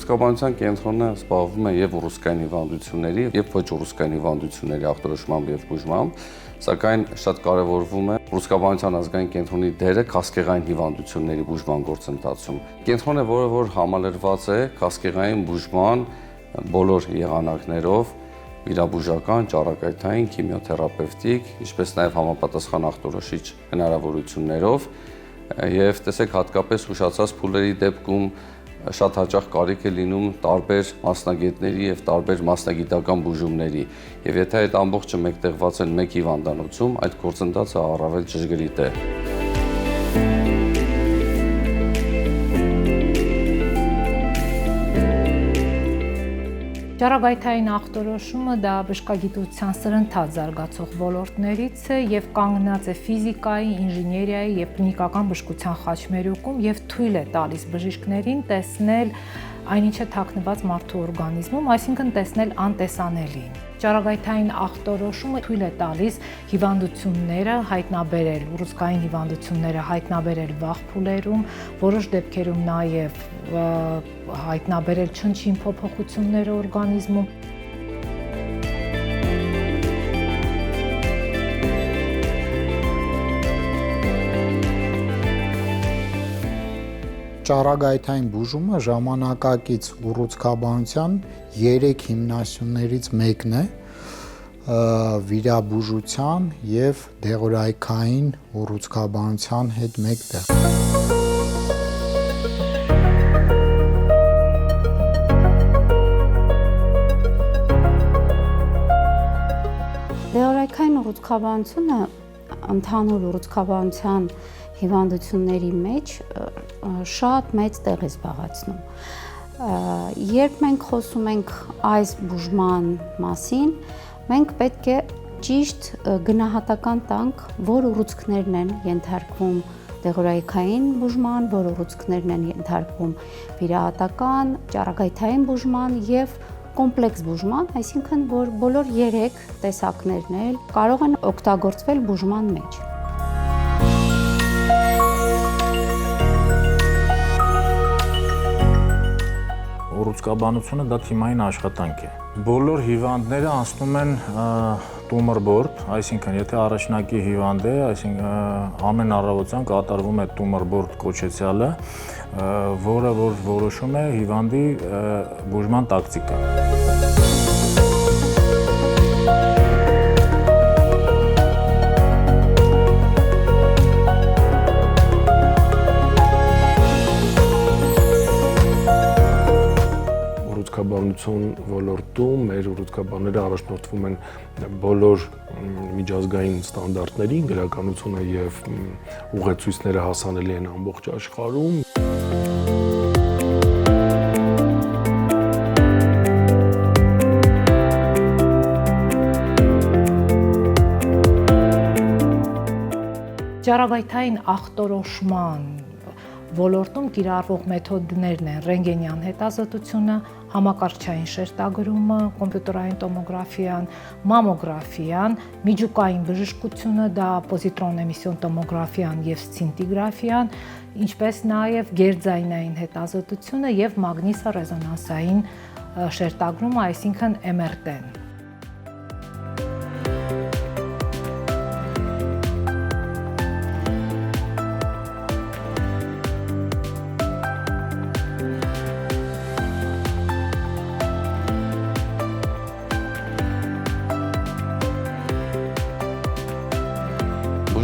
Ռուսկաբանության կենտրոնը զբաղվում է եւ ուռուցքային հիվանդությունների եւ ոչ ուռուցքային հիվանդությունների ախտորոշմամբ եւ բուժմամբ, սակայն շատ կարեւորվում է Ռուսկաբանության ազգային կենտրոնի դերը քաղցկեղային հիվանդությունների բուժման գործընթացում։ Կենտրոնը, որը համալրված է քաղցկեղային բուժման բոլոր եղանակներով, վիրաբուժական, ճառագայթային, քիմիոթերապևտիկ, ինչպես նաև համապատասխան ախտորոշիչ հնարավորություններով, եւ տեսեք հատկապես ուշացած փուլերի դեպքում շատ հաճախ կարիք է լինում տարբեր մասնագետների եւ տարբեր մասնագիտական բուժումների, եւ եթե այդ ամբողջը մեկտեղված են մեկ հիվանդանոցում, այդ գործընթացը առավել ճշգրիտ է։ Ճառագայթային ախտորոշումը դա բժշկագիտության սրընթաց զարգացող ոլորտներից է եւ կանգնած է ֆիզիկայի, ինժեներիայի եւ կլինիկական բժշկության խաչմերուկում եւ թույլ է տալիս բժիշկներին տեսնել այնինչ է թաքնված մարդու օրգանիզմում, այսինքն տեսնել անտեսանելին։ Ճառագայթային ախտորոշումը թույլ է տալիս հիվանդությունները հայտնաբերել, ուռուցքային հիվանդությունները հայտնաբերել վաղ փուլերում, որոշ դեպքերում նաև հայտնաբերել չնչին փոփոխությունները օրգանիզմում։ Ճառագայթային բուժումը ժամանակակից ուռուցքաբանության 3 հիմնասյուներից մեկն է վիրաբուժության եւ դեղորայքային ուռուցքաբանության հետ մեկտեղ։ Դեղորայքային ուռուցքաբանությունը ընդհանուր ուռուցքաբանության հիվանդությունների մեջ շատ մեծ տեղ է զբաղեցնում։ Երբ մենք խոսում ենք այս բուժման մասին, մենք պետք է ճիշտ գնահատական տանք, որ ուռուցքներն են ենթարկվում դեղորայքային բուժման, որ ուռուցքներն են ենթարկվում վիրահատական, ճառագայթային բուժման եւ կոմպլեքս բուժման, այսինքն որ բոլոր 3 տեսակներն էլ կարող են օգտագործվել բուժման մեջ։ Ուռուցքաբանությունը դա թիմային աշխատանք է։ Բոլոր հիվանդները անցնում են տումոր բորդ, այսինքն եթե առաջնակի հիվանդ է, այսինքն ամեն առավոտյան կատարվում է տումոր բորդ կոչեցյալը, որը որ որոշում է հիվանդի բուժման տակտիկա։ Ուռուցքաբանություն ոլորտում մեր ուռուցքաբանները առաջնորդվում են բոլոր միջազգային ստանդարտներին, գրականությունը եւ ուղեցույցները հասանելի են ամբողջ աշխարհում։ Ճառագայթային ախտորոշման ոլորտում կիրառվող մեթոդներն են ռենտգենյան հետազոտությունը, համակարգչային շերտագրումը, կոմպյուտերային տոմոգրաֆիան, մամոգրաֆիան, միջուկային բժշկությունը, դա պոզիտրոն էմիսիոն տոմոգրաֆիան եւ սցինտիգրաֆիան, ինչպես նաեւ գերձայնային հետազոտությունը եւ մագնիսառեզոնանսային շերտագրումը, այսինքն MRT-ն։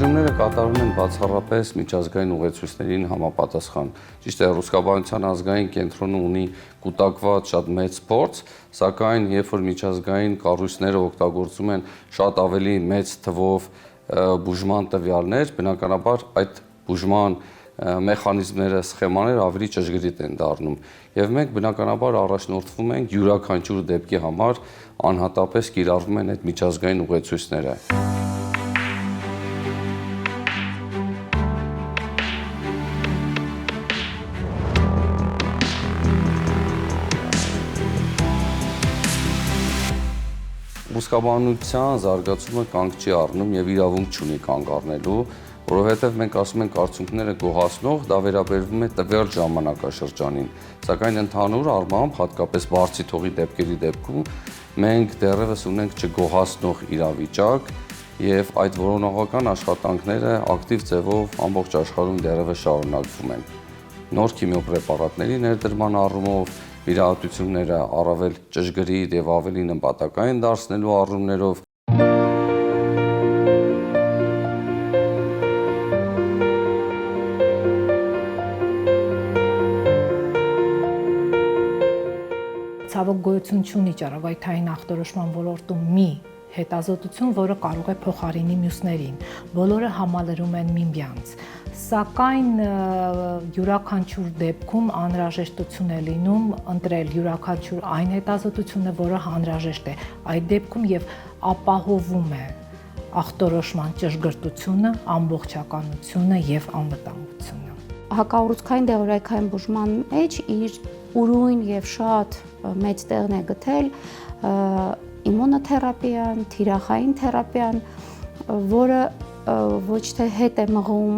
Բուժումները կատարվում են բացառապես միջազգային ուղեցույցներին համապատասխան։ Ճիշտ է, Ռուսկաբանության ազգային կենտրոնը ունի կուտակված շատ մեծ փորձ, սակայն երբ որ միջազգային կառույցները օգտագործում են շատ ավելի մեծ թվով բուժման տվյալներ, բնականաբար այդ բուժման մեխանիզմները, սխեմաները ավելի ճշգրիտ են դառնում։ Եվ մենք բնականաբար առաջնորդվում ենք յուրաքանչյուր դեպքի համար անհատապես կիրառվում են այդ միջազգային ուղեցույցները։ Ուռուցքաբանության զարգացումը կանգ չի առնում եւ իրավունք չունի կանգ առնելու, որովհետեւ մենք ասում ենք արդյունքները գոհացնող, դա վերաբերվում է տվյալ ժամանակաշրջանին, սակայն ընդհանուր առմամբ, հատկապես բարձի թողի դեպքերի դեպքում, մենք դեռևս ունենք չգոհացնող իրավիճակ եւ այդ որոնողական աշխատանքները ակտիվ ձևով ամբողջ աշխարհում դեռևս շարունակվում են։ Նոր քիմիոպրեպարատների ներդրման առումով, վիրահատությունները առավել ճշգրիտ եւ ավելի նպատակային դարձնելու առումներով ցավոք գոյություն չունի ճառագայթային ախտորոշման ոլորտում մի հետազոտություն, որը կարող է փոխարինի մյուսներին։ Բոլորը համալրում են միմյանց։ Սակայն յուրաքանչյուր դեպքում անհրաժեշտություն է լինում ընտրել յուրաքանչյուր այն հետազոտությունը, որը անհրաժեշտ է այդ դեպքում եւ ապահովում է ախտորոշման ճշգրտությունը, ամբողջականությունը եւ անվտանգությունը։ Հակաուռուցքային դեղորայքային բուժման մեջ իր ուրույն եւ շատ մեծ տեղն է գտել իմունոթերապիան, թիրախային թերապիան, որը ոչ թե հետ է մղում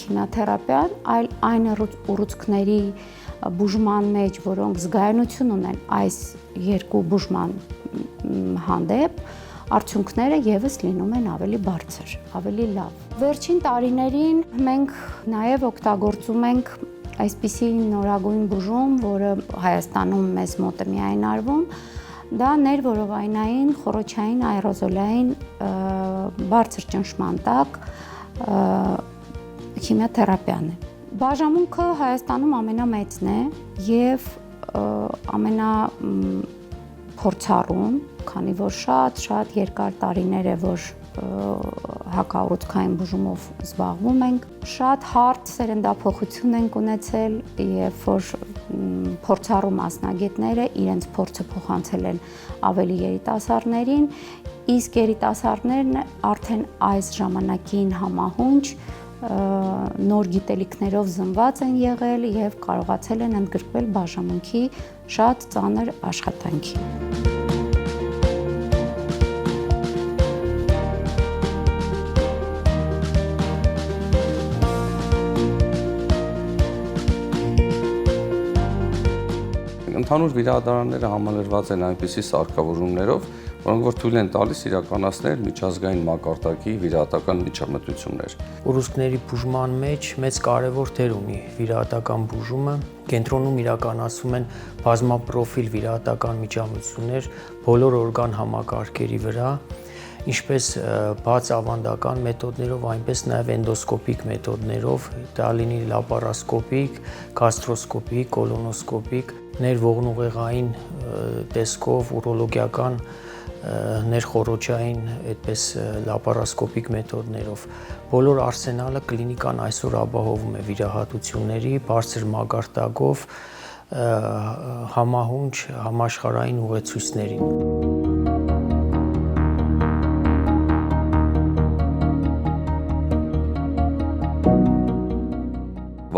քիմիոթերապիան, այլ այն ուռուցքների բուժման մեջ, որոնք զգայունություն ունեն այս երկու բուժման հանդեպ, արդյունքները եւս լինում են ավելի բարձր, ավելի լավ։ Վերջին տարիներին մենք նաեւ օգտագործում ենք այսպիսի նորագույն բուժում, որը Հայաստանում մեզ մոտ է միայն արվում, դա ներորովայնային, խոռոչային, աերոզոլային բարձր ճնշման տակ քիմիոթերապիան է։ Բաժանմունքը Հայաստանում ամենամեծն է եւ ամենափորձառուն, քանի որ շատ երկար տարիներ է, որ հակաուռուցքային բուժումով զբաղվում ենք, շատ հարթ սերնդափոխություն ենք ունեցել եւ որ փորձառու մասնագետները իրենց փորձը փոխանցել են ավելի երիտասարդներին, իսկ երիտասարդներն արդեն այս ժամանակին համահունչ նոր գիտելիքներով զնված են եղել եւ կարողացել են ընդգրկվել բաժանմունքի շատ ծանր աշխատանքի։ Ընդհանուր վիրահատարանները համալրված են այնպիսի սարքավորումներով, որոնք որ թույլ են տալիս իրականացնել միջազգային մակարդակի վիրահատական միջամտություններ։ Ուռուցքների բուժման մեջ մեծ կարևոր դեր ունի վիրահատական բուժումը։ Կենտրոնում իրականացվում են բազմապրոֆիլ վիրահատական միջամտություններ բոլոր օրգան համակարգերի վրա, ինչպես բաց ավանդական մեթոդներով, այնպես նաև էնդոսկոպիկ մեթոդներով, դա լինի լապարասկոպիկ, գաստրոսկոպիկ, կոլոնոսկոպիկ, ներողնուղեղային տեսքով, ուրոլոգիական, ներխոռոչային, այդպես լապարասկոպիկ մեթոդներով։ Բոլոր արսենալը կլինիկան այսօր ապահովում է վիրահատությունների բարձր մակարդակով համահունչ համաշխարհային ուղեցույցներին։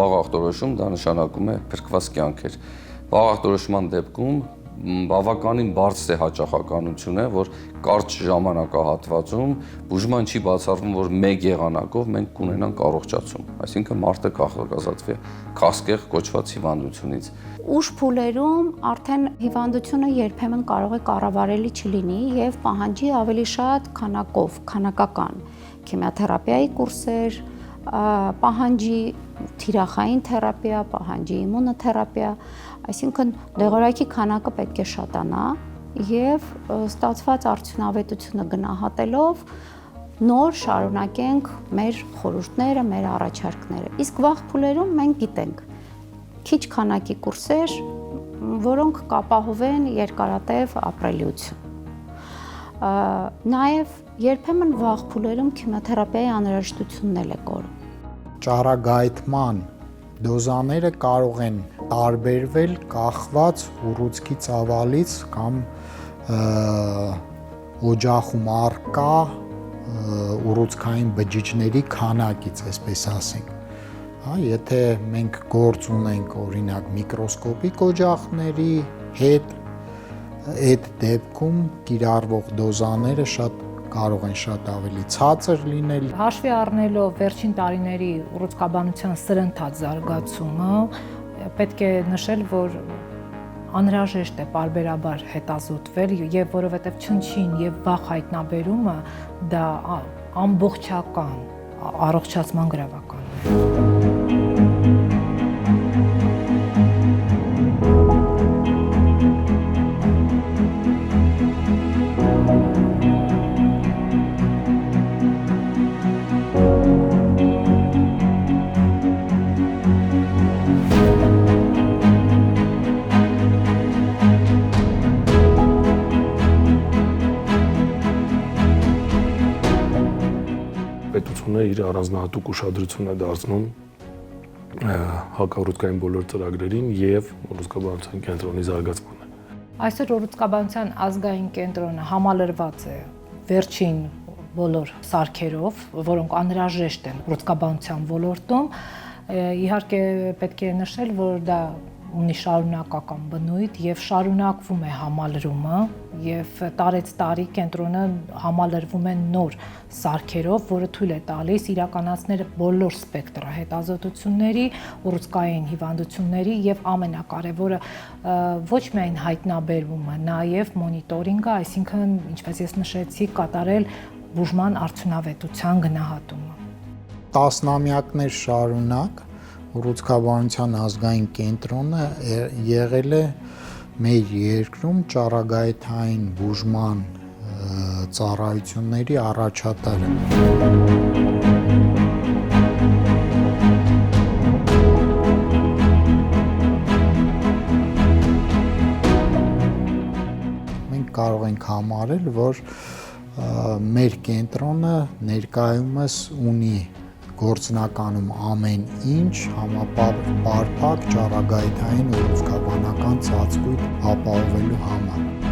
Վաղ ախտորոշում դա նշանակում է փրկված կյանքեր։ Վաղ ախտորոշման դեպքում բավականին բարձր է հաճախականությունը, որ կարճ ժամանակահատվածում բուժման չի բացառվում, որ մեկ եղանակով մենք կունենանք առողջացում, այսինքն մարդը կախազատվի քասկեղ կոչված հիվանդությունից։ Ուշ փուլերում արդեն հիվանդությունը երբեմն կարող է կառավարելի չլինի եւ պահանջի ավելի շատ քանակական քիմիոթերապիայի կուրսեր, պահանջի թիրախային թերապիա, պահանջի իմունոթերապիա, այսինքն դեղորայքի քանակը պետք է շատանա եւ ստացված արդյունավետությունը գնահատելով նոր շարունակենք մեր խորհուրդները, մեր առաջարկները։ Իսկ վաղ փուլերում մենք գիտենք քիչ քանակի կուրսեր, որոնք կապահովեն երկարատև ապրելիություն։ Նաեւ երբեմն վաղ փուլերում քիմիոթերապիայի անհրաժեշտությունն էլ է կորում։ Ճառագայթման դոզաները կարող են տարբերվել կախված ուռուցքի ծավալից կամ օջախում առկա ուռուցքային բջիջների քանակից, այսպես ասենք։ Եթե մենք գործ ունենք օրինակ միկրոսկոպիկ օջախների հետ, այդ դեպքում կիրառվող դոզաները կարող են շատ ավելի ցածր լինել։ Հաշվի առնելով վերջին տարիների ուռուցքաբանության սրընթաց զարգացումը, պետք է նշել, որ անհրաժեշտ է պարբերաբար հետազոտվել եւ որովհետեւ չնչին եւ վախ հայտնաբերումը դա ամբողջական առողջացման գրավական է։ Պետությունը իր առանձնահատուկ ուշադրություն է դարձնում հակառուցկային բոլոր ծրագրերին եւ ուռուցքաբանության կենտրոնի զարգացմանը։ Այսօր ուռուցքաբանության ազգային կենտրոնը համալրված է վերջին բոլոր սարքերով, որոնք անհրաժեշտ են ուռուցքաբանության ոլորտում։ Իհարկե պետք է նշել, որ դա ունի շարունակական բնույթ եւ շարունակվում է համալրումը եւ տարեց տարի կենտրոնը համալրվում է նոր սարքերով, որը թույլ է տալիս իրականացնել բոլոր սպեկտրը հետազոտությունների, ուռուցքային հիվանդությունների եւ ամենակարևորը ոչ միայն հայտնաբերումը, նաեւ մոնիտորինգը, այսինքն ինչպես ես նշեցի, կատարել բուժման արդյունավետության գնահատումը։ Տասնամյակներ շարունակ ուռուցքաբանության ազգային կենտրոնը եղել է մեր երկրում ճառագայթային բուժման ծառայությունների առաջատարը։ Մենք կարող ենք համարել, որ մեր կենտրոնը ներկայումս ունի գործնականում ամեն ինչ համապարփակ ճառագայթային ուռուցքաբանական ծածկույթ ապահովելու համար։